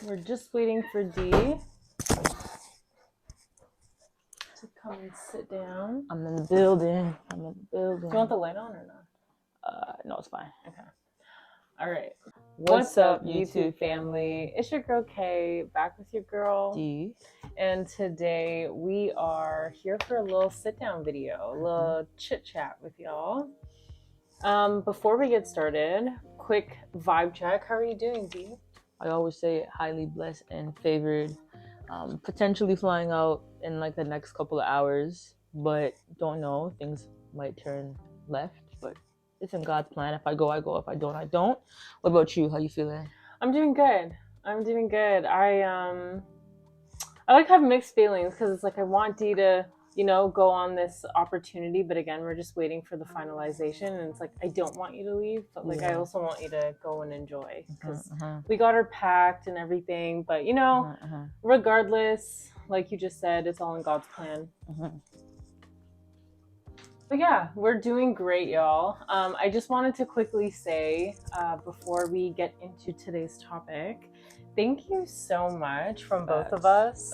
We're just waiting for Dee to come and sit down. I'm in the building. Do you want the light on or not? No, it's fine. Okay. All right. What's up, YouTube family? It's your girl Kay, back with your girl D. And today we are here for a little sit-down video, a little chit-chat with y'all. Before we get started, quick vibe check. How are you doing, Dee? I always say highly blessed and favored. Potentially flying out in like the next couple of hours, but don't know. Things might turn left, but it's in God's plan. If I go, I go. If I don't, I don't. What about you? How you feeling? I'm doing good. I like have mixed feelings because it's like I want Dee to, go on this opportunity, but again, we're just waiting for the finalization, and it's like I don't want you to leave, but like I also want you to go and enjoy because we got her packed and everything, but regardless, like you just said, it's all in God's plan. But yeah, we're doing great, y'all. I just wanted to quickly say before we get into today's topic, thank you so much from both of us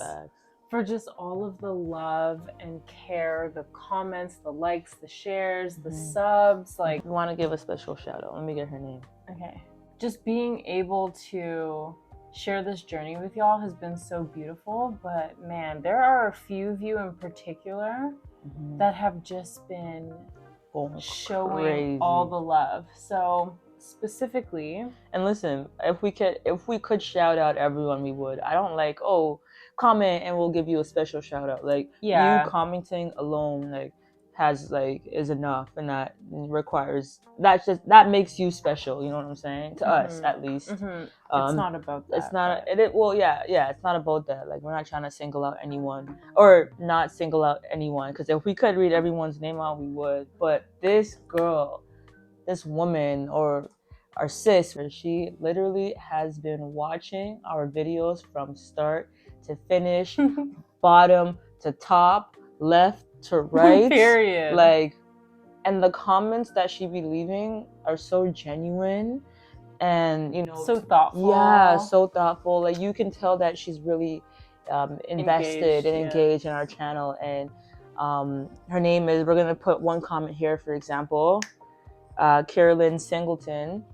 for just all of the love and care, the comments, the likes, the shares, the subs. Like, we want to give a special shout out. Let me get her name. Okay. Just being able to share this journey with y'all has been so beautiful. But man, there are a few of you in particular that have just been showing all the love. So specifically, and listen, if we could shout out everyone, we would. I don't like, comment and we'll give you a special shout out. Like, you commenting alone is enough, and that requires that makes you special, you know what I'm saying, to us at least. It's not about that. It's not it's not about that. Like, we're not trying to single out anyone or not single out anyone, because if we could read everyone's name out, we would. But this girl, this woman, or our sis, she literally has been watching our videos from start to finish, bottom to top, left to right. Period. Like, and the comments that she be leaving are so genuine and, so thoughtful. Yeah, so thoughtful. Like, you can tell that she's really invested and engaged in our channel. And her name is, we're going to put one comment here, for example, Carolyn Singleton.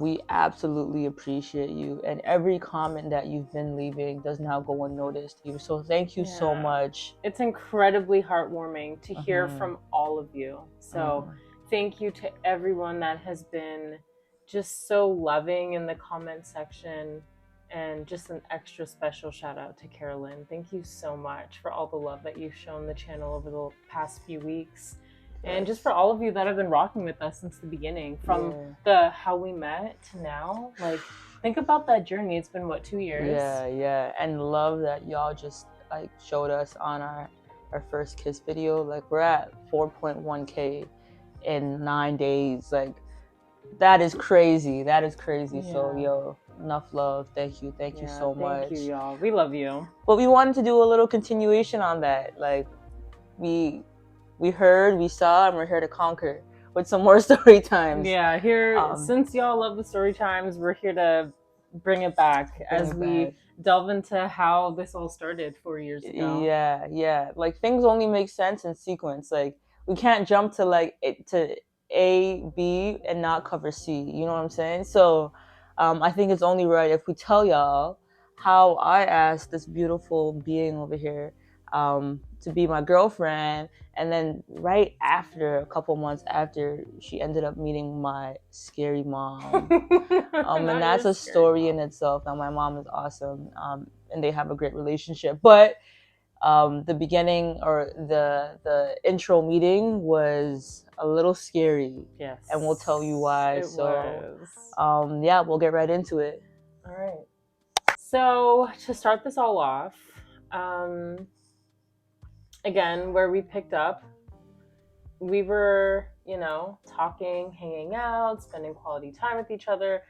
We absolutely appreciate you, and every comment that you've been leaving does not go unnoticed. So thank you so much. It's incredibly heartwarming to hear from all of you. So thank you to everyone that has been just so loving in the comment section, and just an extra special shout out to Carolyn. Thank you so much for all the love that you've shown the channel over the past few weeks. And just for all of you that have been rocking with us since the beginning, from the how we met to now. Like, think about that journey. It's been, 2 years? Yeah. And love that y'all just like showed us on our first kiss video. Like, we're at 4.1K in 9 days. Like, that is crazy. Yeah. So, enough love. Thank you so much. Thank you, y'all. We love you. But we wanted to do a little continuation on that. Like, we heard, we saw, and we're here to conquer with some more story times. Yeah, since y'all love the story times, we're here to bring it back as we delve into how this all started 4 years ago. Yeah. Like, things only make sense in sequence. Like, we can't jump to to A, B, and not cover C. You know what I'm saying? So I think it's only right if we tell y'all how I asked this beautiful being over here to be my girlfriend, and then right after, a couple months after, she ended up meeting my scary mom. And that's a story in itself. Now, my mom is awesome, and they have a great relationship, but the beginning, or the intro meeting, was a little scary. Yes, and we'll tell you why. We'll get right into it. All right. So to start this all off, again, where we picked up, we were, talking, hanging out, spending quality time with each other.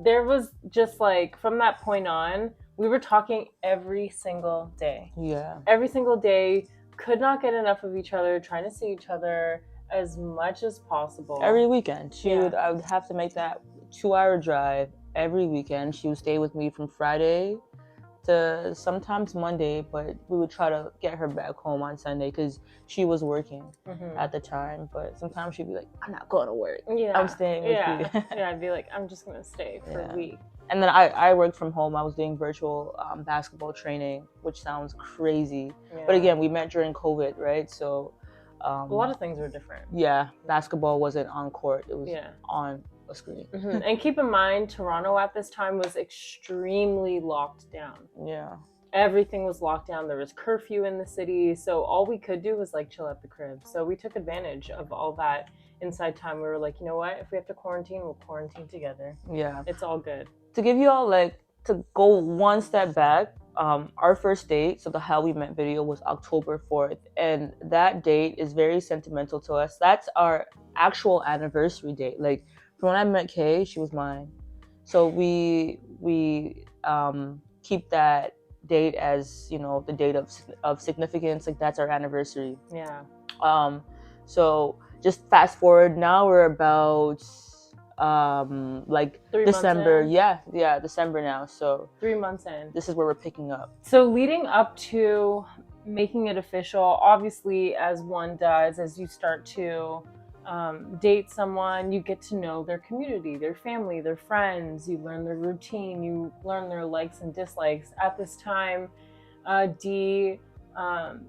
There was just like, from that point on, we were talking every single day. Yeah. Every single day, could not get enough of each other, trying to see each other as much as possible. Every weekend. I would have to make that 2-hour drive every weekend. She would stay with me from Friday to sometimes Monday, but we would try to get her back home on Sunday because she was working at the time. But sometimes she'd be like, I'm not going to work. Yeah. I'm staying with you. Yeah, I'd be like, I'm just going to stay for a week. And then I worked from home. I was doing virtual basketball training, which sounds crazy. Yeah. But again, we met during COVID, right? So a lot of things were different. Yeah, basketball wasn't on court. It was on a screen. And keep in mind, Toronto at this time was extremely locked down. Yeah. Everything was locked down. There was curfew in the city. So all we could do was like chill at the crib. So we took advantage of all that inside time. We were like, you know what? If we have to quarantine, we'll quarantine together. Yeah. It's all good. To give you all like, to go one step back, our first date, so the How We Met video was October 4th. And that date is very sentimental to us. That's our actual anniversary date. Like, when I met Kay, she was mine. So we keep that date as, you know, the date of significance. Like, that's our anniversary. Yeah. So just fast forward, now we're about like 3 December. months in. Yeah, December now. So 3 months in. This is where we're picking up. So leading up to making it official, obviously, as one does, as you start to date someone, you get to know their community, their family, their friends. You learn their routine. You learn their likes and dislikes. At this time, Dee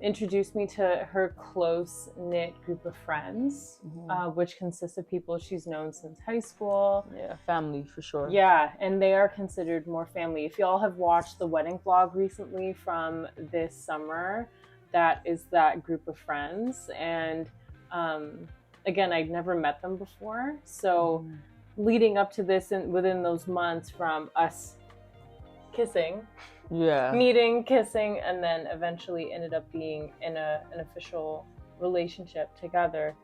introduced me to her close-knit group of friends, which consists of people she's known since high school. Yeah, family for sure. Yeah, and they are considered more family. If y'all have watched the wedding vlog recently from this summer, that is that group of friends. And again, I'd never met them before. So leading up to this, and within those months from us kissing, meeting, kissing, and then eventually ended up being in an official relationship together,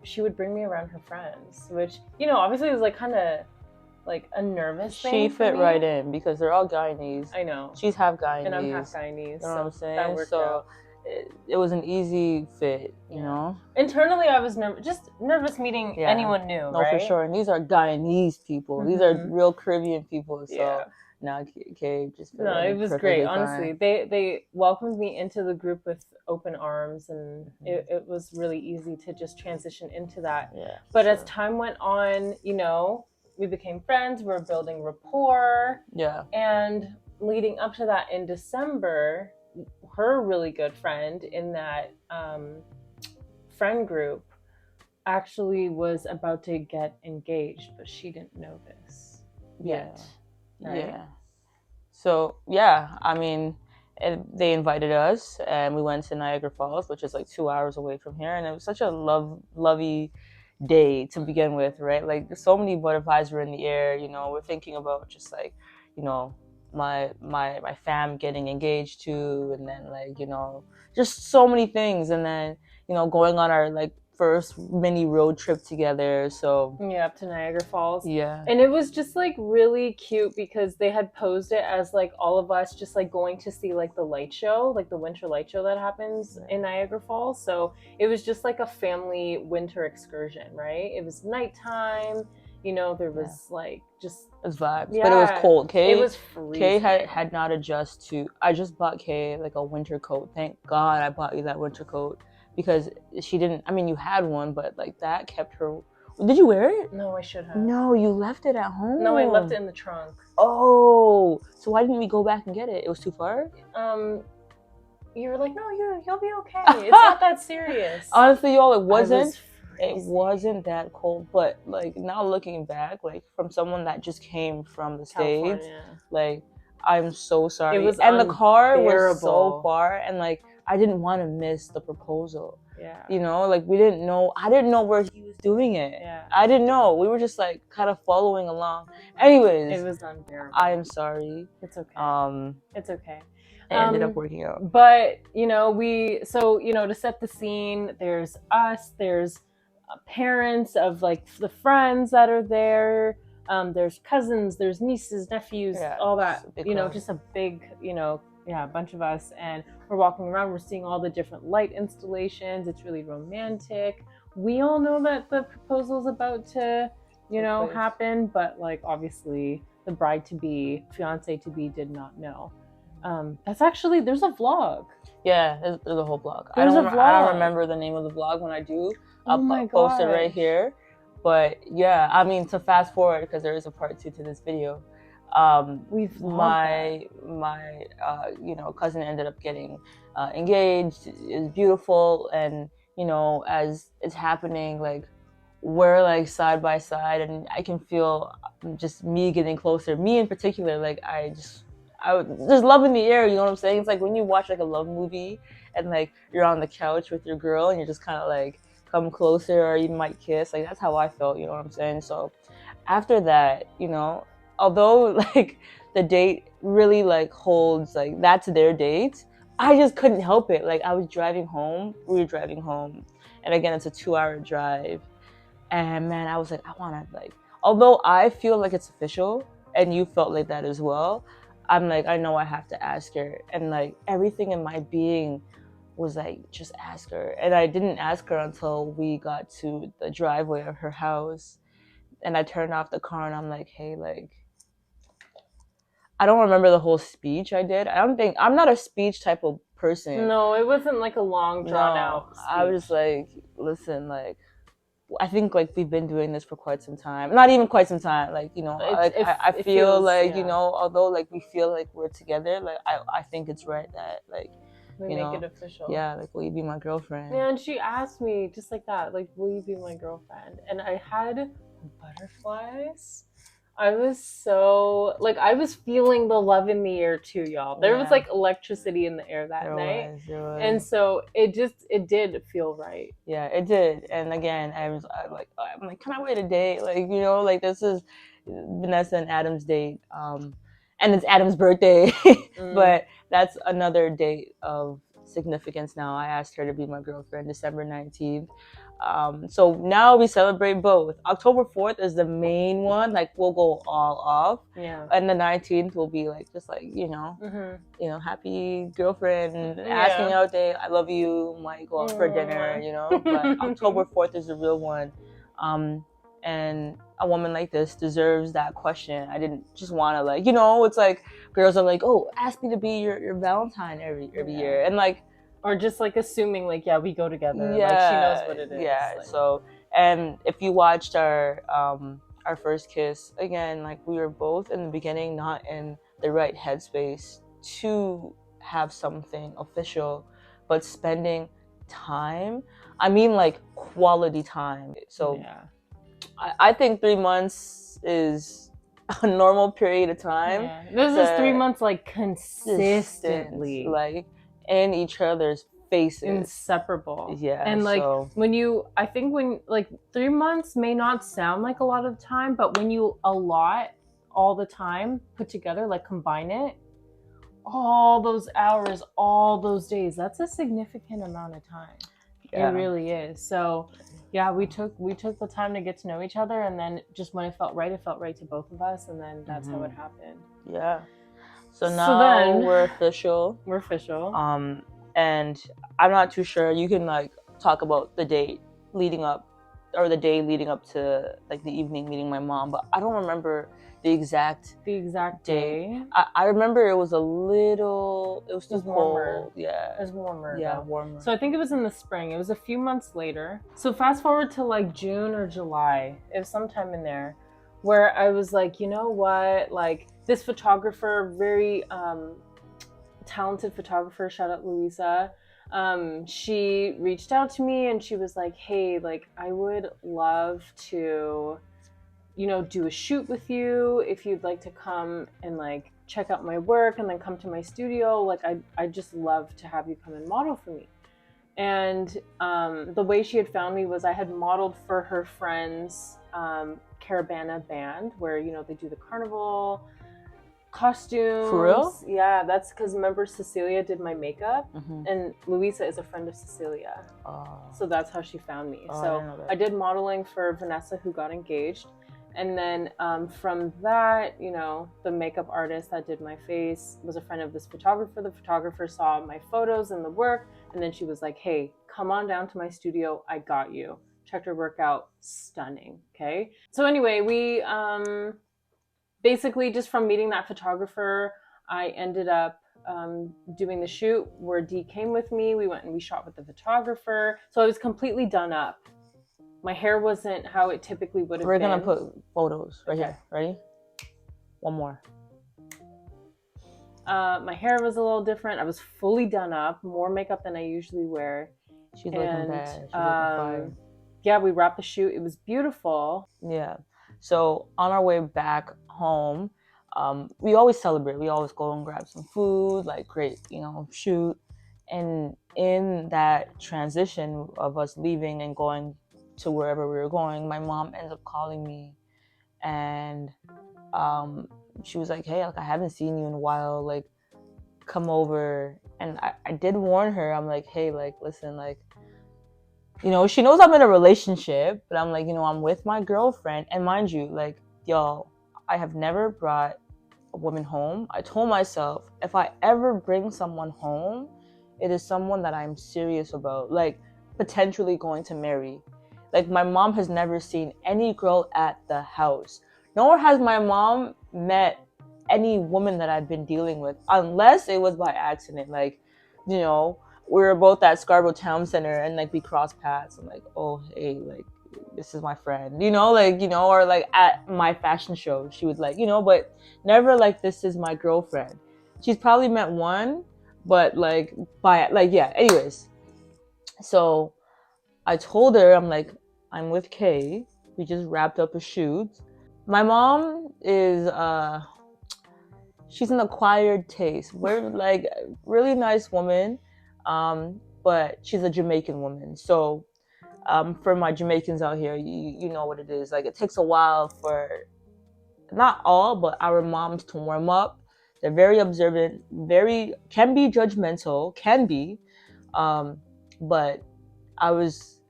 she would bring me around her friends, which, you know, obviously was like kind of like a nervous thing. She fit right in because they're all Guyanese. I know. She's half Guyanese. And I'm half Guyanese. You know what I'm saying? So it was an easy fit, you know? Internally, I was nervous meeting anyone new, no, right? for sure. And these are Guyanese people. These are real Caribbean people. So now Kay just fit it was great. Honestly, fine. They welcomed me into the group with open arms, and it was really easy to just transition into that. Yeah. But as time went on, you know, we became friends. We're building rapport. Yeah. And leading up to that, in December, her really good friend in that friend group actually was about to get engaged, but she didn't know this yet. Right? Yeah. So I mean, they invited us, and we went to Niagara Falls, which is like 2 hours away from here, and it was such a lovely day to begin with, right? Like, so many butterflies were in the air. You know, we're thinking about just like, you know, my fam getting engaged too, and then like, you know, just so many things, and then, you know, going on our like first mini road trip together. So up to Niagara Falls. Yeah. And it was just like really cute because they had posed it as like all of us just like going to see like the light show, like the winter light show that happens in Niagara Falls. So it was just like a family winter excursion, right? It was nighttime. You know, there was like just... It was vibes, but it was cold. It was freezing. Kay had not adjusted to... I just bought Kay like a winter coat. Thank God I bought you that winter coat, because she didn't... I mean, you had one, but like that kept her... Did you wear it? No, I should have. No, you left it at home. No, I left it in the trunk. Oh, so why didn't we go back and get it? It was too far? You were like, no, you'll be okay. It's not that serious. Honestly, y'all, it wasn't that cold, but like now looking back, like from someone that just came from the States, like I'm so sorry. It was and the car was so far, and like I didn't want to miss the proposal. Yeah. You know, like I didn't know where he was doing it. Yeah. I didn't know. We were just like kind of following along. Anyways, it was unbearable. I am sorry. It's okay. It's okay. It ended up working out. But, you know, to set the scene, there's us, there's parents of like the friends that are there, there's cousins, there's nieces, nephews, all that, you know, just a big, you know, a bunch of us, and we're walking around, we're seeing all the different light installations. It's really romantic. We all know that the proposal is about to you Take know, place. happen, but like obviously the bride to be, fiance to be did not know. That's actually, there's a vlog. Yeah, there's a whole vlog. There's a I vlog. don't remember the name of the vlog. When I do, Oh I'll my post it right gosh. here. But yeah, I mean, to fast forward, because there is a part 2 to this video. We've My you know, cousin ended up getting engaged. It's beautiful, and you know, as it's happening, like we're like side by side, and I can feel just me getting closer. Me in particular, like I would just love in the air. You know what I'm saying? It's like when you watch like a love movie and like you're on the couch with your girl and you're just kind of like come closer, or you might kiss. Like that's how I felt. You know what I'm saying? So after that, you know, although like the date really like holds like that's their date, I just couldn't help it. Like I was driving home. We were driving home, and again, it's a 2-hour drive. And man, I was like, I want to like, although I feel like it's official and you felt like that as well, I'm like, I know I have to ask her. And like everything in my being was like, just ask her. And I didn't ask her until we got to the driveway of her house. And I turned off the car and I'm like, hey, like, I don't remember the whole speech I did. I don't think, I'm not a speech type of person. No, it wasn't like a long drawn out speech. I was just like, listen, like, I think like we've been doing this for quite some time. Not even quite some time. Like, you know, like I feel feels, like, you know, although like we feel like we're together, like I think it's right that like we make it official. Yeah, like will you be my girlfriend? Yeah, and she asked me just like that, like, will you be my girlfriend? And I had butterflies. I was so like I was feeling the love in the air too, y'all. There was like electricity in the air that night. There was. And so it did feel right. Yeah, it did. And again, I'm like, can I wait a date? Like, you know, like this is Vanessa and Adam's date. And it's Adam's birthday. But that's another date of significance now. I asked her to be my girlfriend December 19th. So now we celebrate both. October 4th is the main one. Like we'll go all off. Yeah. And the 19th will be like just like, you know, happy girlfriend, asking out day. I love you. Might go out for dinner, you know. But October 4th is the real one. And a woman like this deserves that question. I didn't just want to like, you know, it's like girls are like, oh, ask me to be your Valentine every year. And like, or just like assuming like, yeah, we go together. Yeah, like she knows what it is. Yeah. Like. So, and if you watched our first kiss, again, like we were both in the beginning not in the right headspace to have something official, but spending time. I mean, like quality time. So yeah. I think 3 months is a normal period of time. Yeah. This is 3 months like consistently. Like in each other's faces. Inseparable. Yeah. And like I think when like 3 months may not sound like a lot of time, but when you allot all the time put together, like combine it, all those hours, all those days, that's a significant amount of time. Yeah. It really is. So yeah, we took the time to get to know each other, and then just when it felt right to both of us, and then that's how it happened. Yeah. So now we're official. We're official. And I'm not too sure. You can like talk about the date leading up, or the day leading up to like the evening meeting my mom, but I don't remember the exact day. I remember it was just warmer. Cold. Yeah. It was warmer. Yeah, though. Warmer. So I think it was in the spring. It was a few months later. So fast forward to like June or July. It was sometime in there where I was like, you know what? Like this photographer, very talented photographer, shout out Louisa. She reached out to me and she was like, hey, like I would love to, you know, do a shoot with you if you'd like to come and like check out my work and then come to my studio. Like I just love to have you come and model for me. And the way she had found me was I had modeled for her friend's Caravana band where, you know, they do the carnival costumes. For real? Yeah, that's because remember Cecilia did my makeup, and Louisa is a friend of Cecilia. So that's how she found me. So I did modeling for Vanessa, who got engaged. And then from that, you know, the makeup artist that did my face was a friend of this photographer. The photographer saw my photos and the work, and then she was like, hey, come on down to my studio. I got you. checked her workout, stunning. Okay. So anyway, we basically just from meeting that photographer, I ended up doing the shoot where D came with me. We went and we shot with the photographer. So I was completely done up. My hair wasn't how it typically would have been. We're gonna put photos right here. Ready? One more. My hair was a little different. I was fully done up, more makeup than I usually wear. She's looking bad. She's looking fire. Yeah, we wrapped the shoot. It was beautiful. Yeah. So on our way back home, we always celebrate. We always go and grab some food, like great, shoot. And in that transition of us leaving and going to wherever we were going, my mom ends up calling me, and she was like, "Hey, like I haven't seen you in a while. Like, come over." And I did warn her. I'm like, "Hey, like, listen, like." She knows I'm in a relationship, but I'm like, I'm with my girlfriend. And mind you, like, y'all, I have never brought a woman home. I told myself, if I ever bring someone home, it is someone that I'm serious about, like, potentially going to marry. Like, my mom has never seen any girl at the house, nor has my mom met any woman that I've been dealing with, unless it was by accident. Like, we were both at Scarborough Town Center and like we crossed paths. I'm like, oh, hey, like this is my friend, or like at my fashion show, she would like, but never like this is my girlfriend. She's probably met one, but like yeah. Anyways, so I told her, I'm like, I'm with Kay. We just wrapped up a shoot. My mom is she's an acquired taste. We're like really nice woman. But she's a Jamaican woman. So for my Jamaicans out here, you know what it is. Like, it takes a while for, not all, but our moms to warm up. They're very observant, can be judgmental, but I was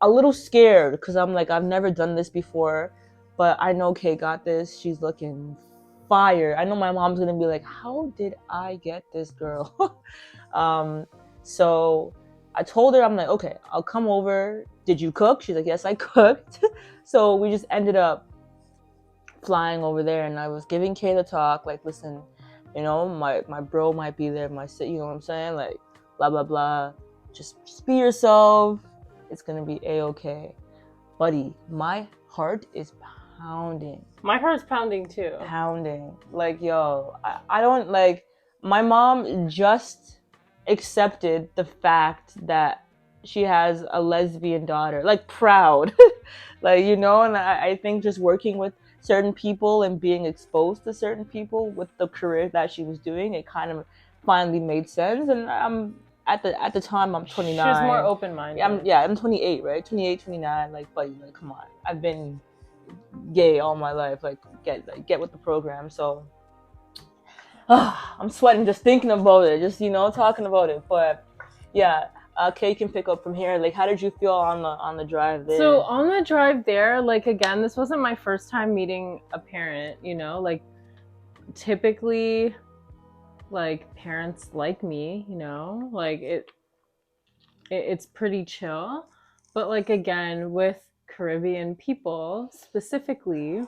a little scared because I'm like, I've never done this before, but I know Kay got this. She's looking fire. I know my mom's gonna be like, how did I get this girl? So I told her, I'm like, okay, I'll come over. Did you cook? She's like, yes, I cooked. So we just ended up flying over there, and I was giving Kay the talk, like, listen, my bro might be there, you know what I'm saying? Like, blah, blah, blah. Just be yourself. It's going to be A-okay. Buddy, my heart is pounding. My heart's pounding too. Pounding. Like, yo, I don't, like, my mom just accepted the fact that she has a lesbian daughter, like, proud. Like, and I think just working with certain people and being exposed to certain people with the career that she was doing, it kind of finally made sense. And I'm at the time, I'm 29. She was more open-minded. I'm 28, right? 28, 29. Like, buddy, like, come on. I've been gay all my life. Like, get with the program. So I'm sweating just thinking about it, just talking about it. But yeah, Kay can pick up from here. Like, how did you feel on the drive there? So on the drive there, like, again, this wasn't my first time meeting a parent. Like, typically, like, parents like me, like it's pretty chill. But like, again, with Caribbean people specifically,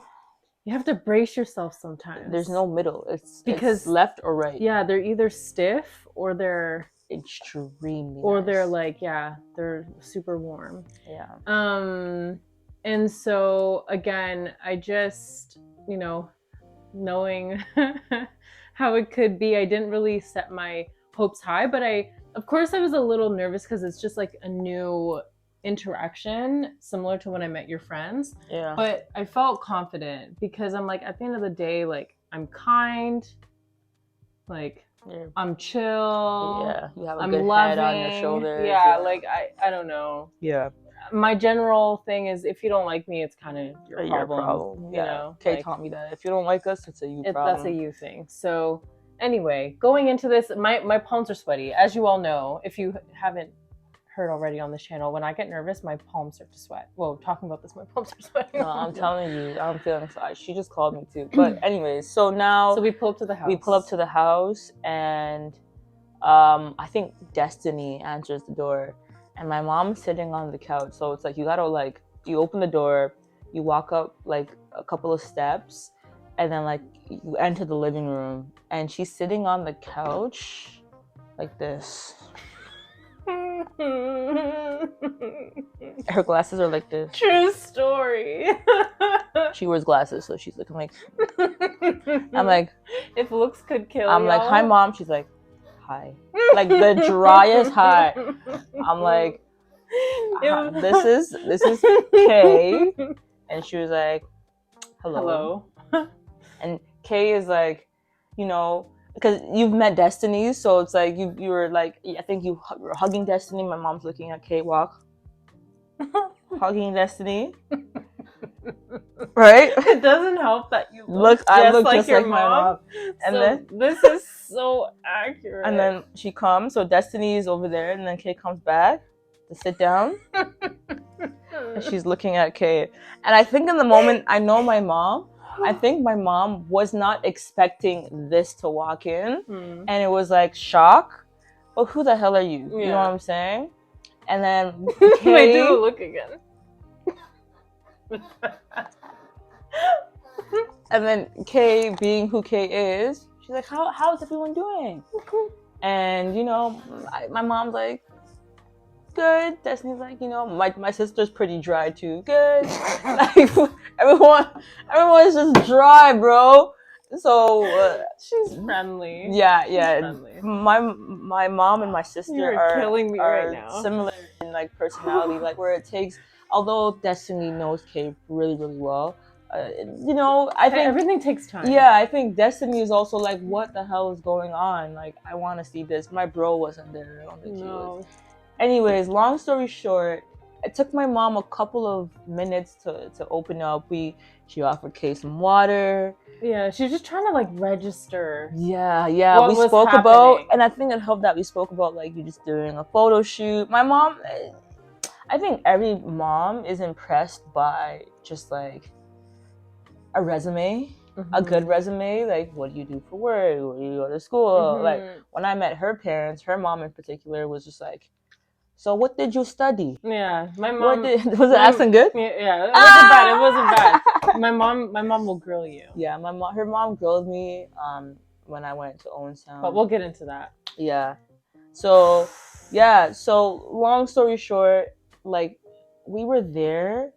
you have to brace yourself sometimes. There's no middle. It's left or right. Yeah, they're either stiff or they're extremely or nice. They're like, yeah, they're super warm. Yeah. And so again, I just, knowing how it could be, I didn't really set my hopes high, but of course I was a little nervous because it's just like a new interaction, similar to when I met your friends. Yeah. But I felt confident because I'm like, at the end of the day, like, I'm kind, like, I'm chill. Yeah, you have a good head on your shoulders. Yeah, like, I don't know. Yeah. My general thing is, if you don't like me, it's kind of your problem. Yeah. Kay taught me that. If you don't like us, it's a you problem. That's a you thing. So anyway, going into this, my palms are sweaty. As you all know, if you haven't heard already on this channel, when I get nervous, my palms start to sweat. Whoa, talking about this, my palms are sweating. No, I'm telling you, I'm feeling excited. She just called me too. But anyways, so we pull up to the house. We pull up to the house, and I think Destiny answers the door, and my mom's sitting on the couch. So it's like you gotta like you open the door, you walk up like a couple of steps, and then like you enter the living room, and she's sitting on the couch like this. Her glasses are like this. True story. She wears glasses, so she's looking like. I'm like, if looks could kill. I'm y'all. like, hi, mom. She's like, hi. Like the driest hi. I'm like, this is Kay, and she was like, hello. And Kay is like, you know, because you've met Destiny, so it's like you were like, I think you were hugging Destiny. My mom's looking at Kay walk, hugging Destiny. Right? It doesn't help that you I look like just your like my mom. And so then this is so accurate. And then she comes, so Destiny is over there, and then Kay comes back to sit down. And she's looking at Kay. And I think in the moment, I know my mom. I think my mom was not expecting this to walk in. And it was like shock. But who the hell are you? You know what I'm saying? And then Kay... Wait, do the look again. And then Kay, being who Kay is, she's like, how's everyone doing? And, you know, my mom's like, good. Destiny's like, you know, my sister's pretty dry too. Good. Like, everyone is just dry, bro. So she's friendly. Yeah. She's friendly. My mom and my sister are killing me right now. Similar in like personality, like where it takes. Although Destiny knows Kay really, really well, you know, I think everything takes time. Yeah, I think Destiny is also like, what the hell is going on? Like, I want to see this. My bro wasn't there. I don't think he was. Anyways, long story short, it took my mom a couple of minutes to open up. She offered Kay some water. Yeah, she's just trying to like register. Yeah. We spoke about, and I think it helped that we spoke about like you just doing a photo shoot. My mom, I think every mom is impressed by just like a resume, a good resume. Like, what do you do for work? Where do you go to school? Like, when I met her parents, her mom in particular was just like, so what did you study? Yeah, my mom was it accent good? Yeah, it wasn't bad. My mom will grill you. Yeah, her mom grilled me when I went to Owenstown. But we'll get into that. Yeah. So long story short, like we were there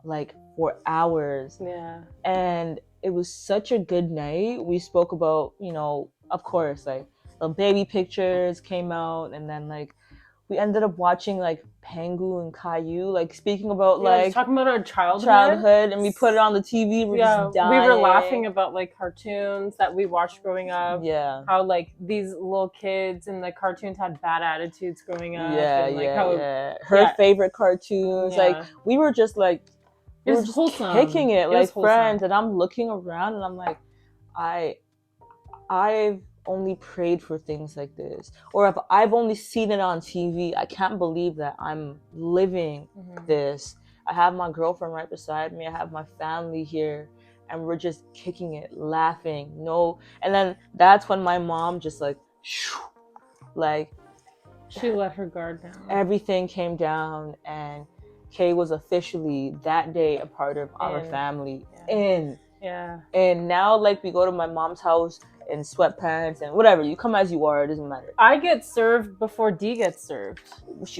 like for hours. Yeah. And it was such a good night. We spoke about, you know, of course, like the baby pictures came out, and then like we ended up watching like Pangu and Caillou, like speaking about like talking about our childhood, and we put it on the TV. We're just dying. We were laughing about like cartoons that we watched growing up. Yeah, how like these little kids in the cartoons had bad attitudes growing up. Her favorite cartoons. Like we were just like we were just kicking it like friends, and I'm looking around and I'm like, I've only prayed for things like this, or if I've only seen it on TV. I can't believe that I'm living this. I have my girlfriend right beside me. I have my family here, and we're just kicking it, laughing. And then that's when my mom just like she let her guard down. Everything came down, and Kay was officially that day a part of our family. And now like we go to my mom's house in sweatpants and whatever. You come as you are. It doesn't matter. I get served before D gets served.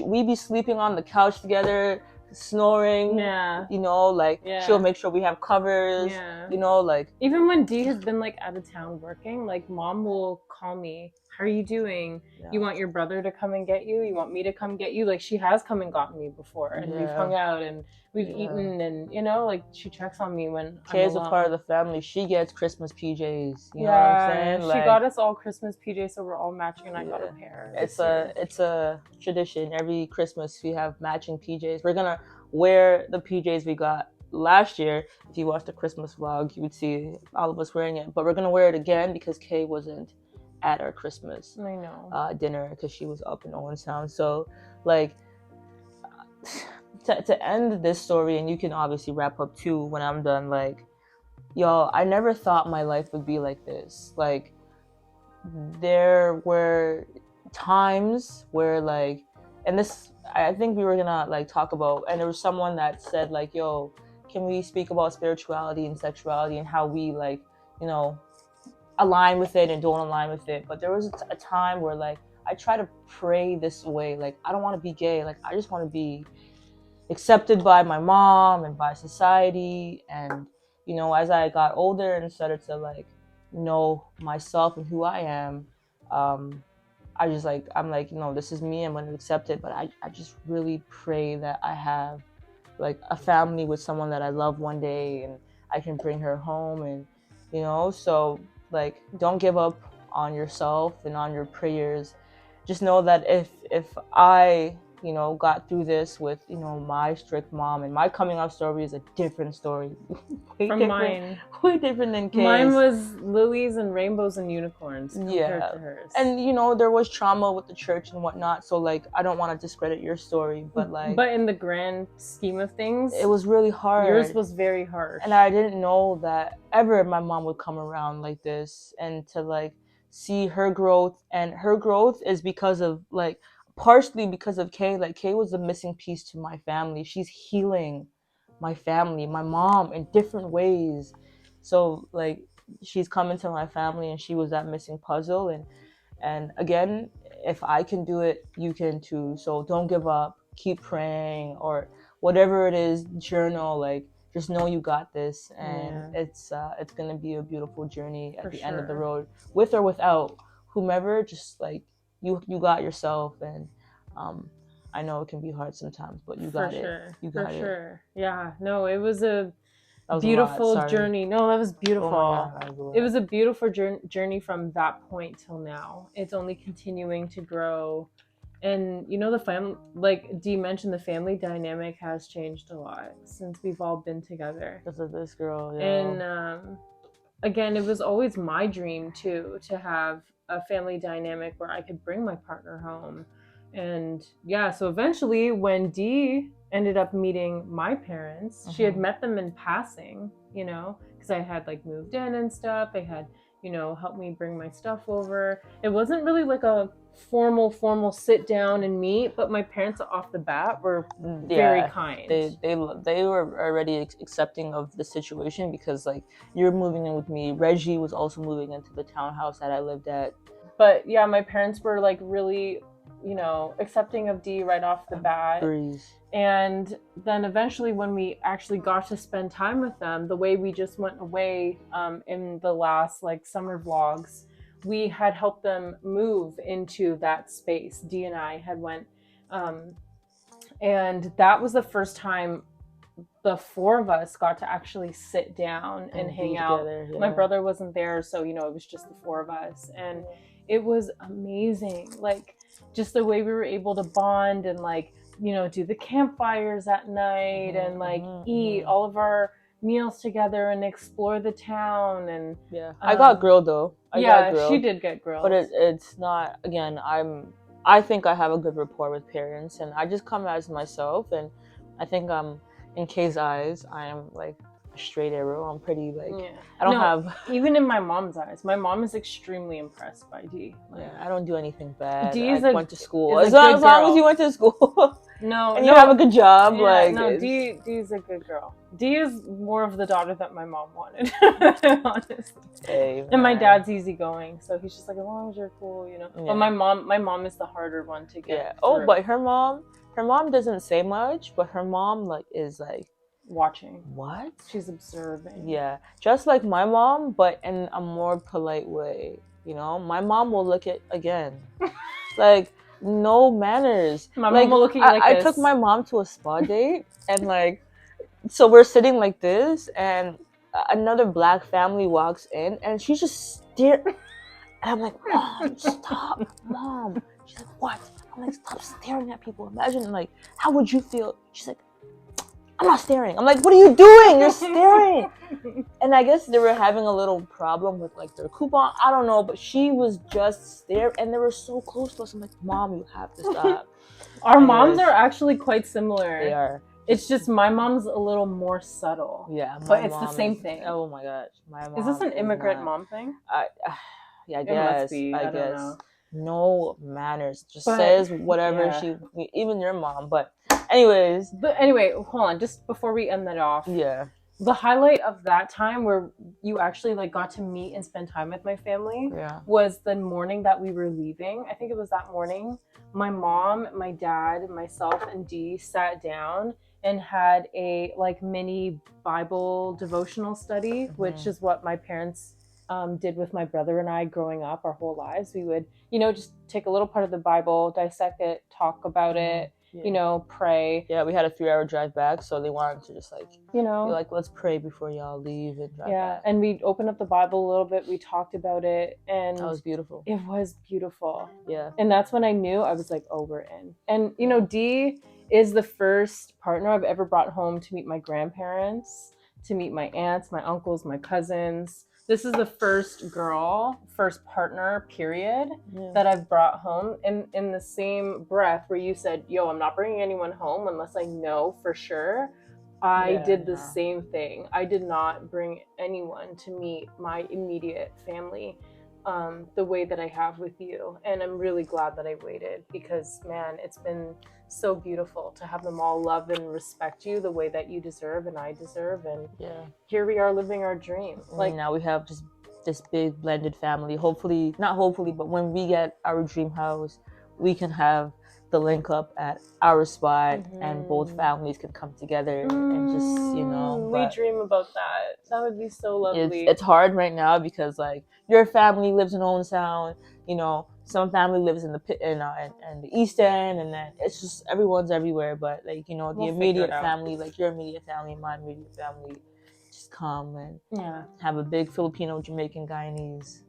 We be sleeping on the couch together, snoring. Yeah. You know, like she'll make sure we have covers. Yeah. You know, like even when D has been like out of town working, like mom will call me. How are you doing? Yeah. You want your brother to come and get you? You want me to come get you? Like she has come and gotten me before, and we've hung out and we've eaten, and you know, like she checks on me when Kay's a part of the family. She gets Christmas PJs. You know what I'm saying? She got us all Christmas PJs, so we're all matching, and I got a pair. It's a tradition. Every Christmas we have matching PJs. We're gonna wear the PJs we got last year. If you watched the Christmas vlog, you would see all of us wearing it. But we're gonna wear it again because Kay wasn't at our Christmas dinner because she was up in Owenstown. So like to end this story, and you can obviously wrap up too when I'm done, like y'all, I never thought my life would be like this. Like there were times where like and this, I think we were gonna like talk about, and there was someone that said like, yo, can we speak about spirituality and sexuality and how we like, you know, align with it and don't align with it. But there was a time where like I try to pray this way, like I don't want to be gay, like I just want to be accepted by my mom and by society. And you know, as I got older and started to like know myself and who I am, I just like, I'm like, you know, this is me, I'm going to accept it. But I just really pray that I have like a family with someone that I love one day, and I can bring her home. And you know, so like don't give up on yourself and on your prayers. Just know that if I, you know, got through this with, you know, my strict mom, and my coming out story is a different story. From mine. Way different than Kay's. Mine was lilies and rainbows and unicorns compared to hers. And you know, there was trauma with the church and whatnot, so like I don't want to discredit your story, but like, but in the grand scheme of things, it was really hard. Yours was very harsh. And I didn't know that ever my mom would come around like this, and to like see her growth. And her growth is because of like, partially because of Kay. Like Kay was the missing piece to my family. She's healing my family, my mom, in different ways. So like, she's come into my family, and she was that missing puzzle. And again, if I can do it, you can too. So don't give up, keep praying, or whatever it is, journal, like just know you got this. And it's gonna be a beautiful journey at the end of the road, with or without whomever. Just like you got yourself. And I know it can be hard sometimes, but you got it. You got it. Yeah, no, it was a beautiful journey. No, that was beautiful. Oh my God, it was a beautiful journey from that point till now. It's only continuing to grow. And you know, the family, like Dee mentioned, the family dynamic has changed a lot since we've all been together. Because of this girl, yeah. And again, it was always my dream too, to have a family dynamic where I could bring my partner home. And yeah, so eventually when Dee ended up meeting my parents, she had met them in passing, you know, because I had like moved in and stuff. They had, you know, helped me bring my stuff over. It wasn't really like a formal sit down and meet, but my parents off the bat were very kind. They were already accepting of the situation, because like, you're moving in with me. Reggie was also moving into the townhouse that I lived at. But yeah, my parents were like really, you know, accepting of Dee right off the bat. And then eventually when we actually got to spend time with them, the way we just went away in the last like summer vlogs, we had helped them move into that space. Dee and I had went, and that was the first time the four of us got to actually sit down and hang out. Together, yeah. My brother wasn't there, so you know, it was just the four of us, and it was amazing. Like just the way we were able to bond and like, you know, do the campfires at night and like eat all of our meals together and explore the town. And I got grilled though. She did get grilled, but it's not, again, I think I have a good rapport with parents, and I just come as myself. And I think in Kay's eyes, I am like a straight arrow. I'm pretty like, I don't have, even in my mom's eyes, my mom is extremely impressed by Dee. Like, I don't do anything bad. I went to school. As long as you went to school. And you have a good job. Dee's a good girl. Dee is more of the daughter that my mom wanted, honestly. Hey, and my dad's easygoing, so he's just like, as long as you're cool, you know. But my mom is the harder one to get. Oh, but her mom doesn't say much, but her mom like is like watching. What? She's observing. Yeah, just like my mom, but in a more polite way. You know, my mom will look at again, like. No manners. My mom will look at you like this. I took my mom to a spa date, and like, so we're sitting like this, and another black family walks in, and she's just staring. And I'm like, Mom, stop, Mom. She's like, what? I'm like, stop staring at people. Imagine, like, how would you feel? She's like, I'm not staring. I'm like, what are you doing? You're staring. And I guess they were having a little problem with like their coupon. I don't know, but she was just staring, and they were so close to us. I'm like, Mom, you have to stop. Our moms are actually quite similar. They are. It's just my mom's a little more subtle. Yeah, but it's the same thing. Oh my gosh, my mom. Is this an immigrant mom thing? Yeah, I guess. I guess. no manners. Just says whatever even your mom. But anyway, hold on. Just before we end that off. Yeah. The highlight of that time where you actually like got to meet and spend time with my family was the morning that we were leaving. I think it was that morning. My mom, my dad, myself, and Dee sat down and had a like mini Bible devotional study, which is what my parents did with my brother and I growing up our whole lives. We would, just take a little part of the Bible, dissect it, talk about it, pray. Yeah, we had a 3-hour drive back, so they wanted to just like, be like, let's pray before y'all leave and drive back. And we opened up the Bible a little bit. We talked about it, and that was beautiful. It was beautiful. Yeah. And that's when I knew, I was like, oh, we're in. And, Dee is the first partner I've ever brought home to meet my grandparents, to meet my aunts, my uncles, my cousins. This is the first partner, period, that I've brought home. In the same breath where you said, yo, I'm not bringing anyone home unless I know for sure. I did the same thing. I did not bring anyone to meet my immediate family the way that I have with you. And I'm really glad that I waited because, man, it's been so beautiful to have them all love and respect you the way that you deserve and I deserve. And here we are living our dream. Like now we have just this big blended family. Hopefully, not hopefully, but when we get our dream house, we can have the link up at our spot and both families can come together and just, we dream about that. That would be so lovely. It's hard right now because like your family lives in Owen Sound, some family lives in the East End, and then it's just everyone's everywhere. But like the immediate family, like your immediate family, my immediate family, just come and have a big Filipino, Jamaican, Guyanese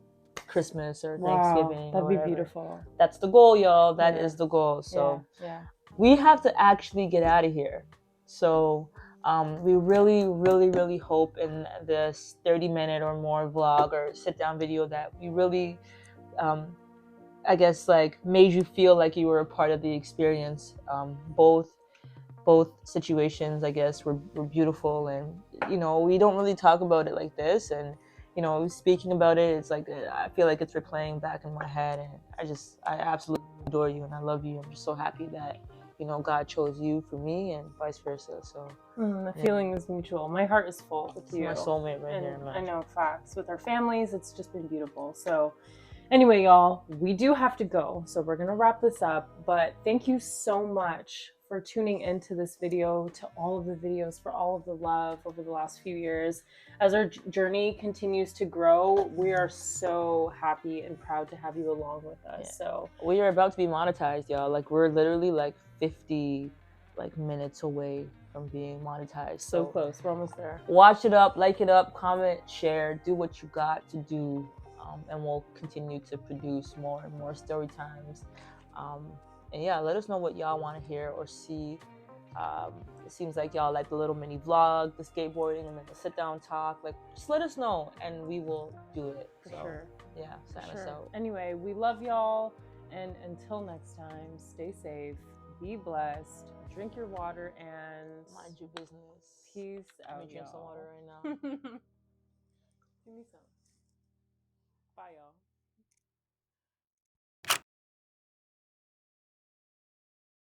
Christmas or Thanksgiving. That'd be beautiful. That's the goal, y'all. That is the goal. So we have to actually get out of here. So we really, really, really hope in this 30-minute or more vlog or sit-down video that we really, I guess, like made you feel like you were a part of the experience. Both situations, I guess, were beautiful, and we don't really talk about it like this, and speaking about it, it's like I feel like it's replaying back in my head, and I absolutely adore you and I love you. I'm just so happy that God chose you for me and vice versa. So the feeling is mutual. My heart is full with you. My soulmate right here, man. I know, facts. With our families, it's just been beautiful. So anyway, y'all, we do have to go, so we're gonna wrap this up, but thank you so much for tuning into this video, to all of the videos, for all of the love over the last few years. As our journey continues to grow, we are so happy and proud to have you along with us. So we are about to be monetized, y'all. Like we're literally like 50 minutes away from being monetized. So close, we're almost there. Watch it up, like it up, comment, share, do what you got to do, and we'll continue to produce more and more story times. And let us know what y'all want to hear or see. It seems like y'all like the little mini vlog, the skateboarding, and then the sit down talk. Like, just let us know and we will do it. For sure. Yeah, sign us out. Anyway, we love y'all. And until next time, stay safe, be blessed, drink your water, and mind your business. Peace out. Let me drink some water right now. Give me some. Bye, y'all.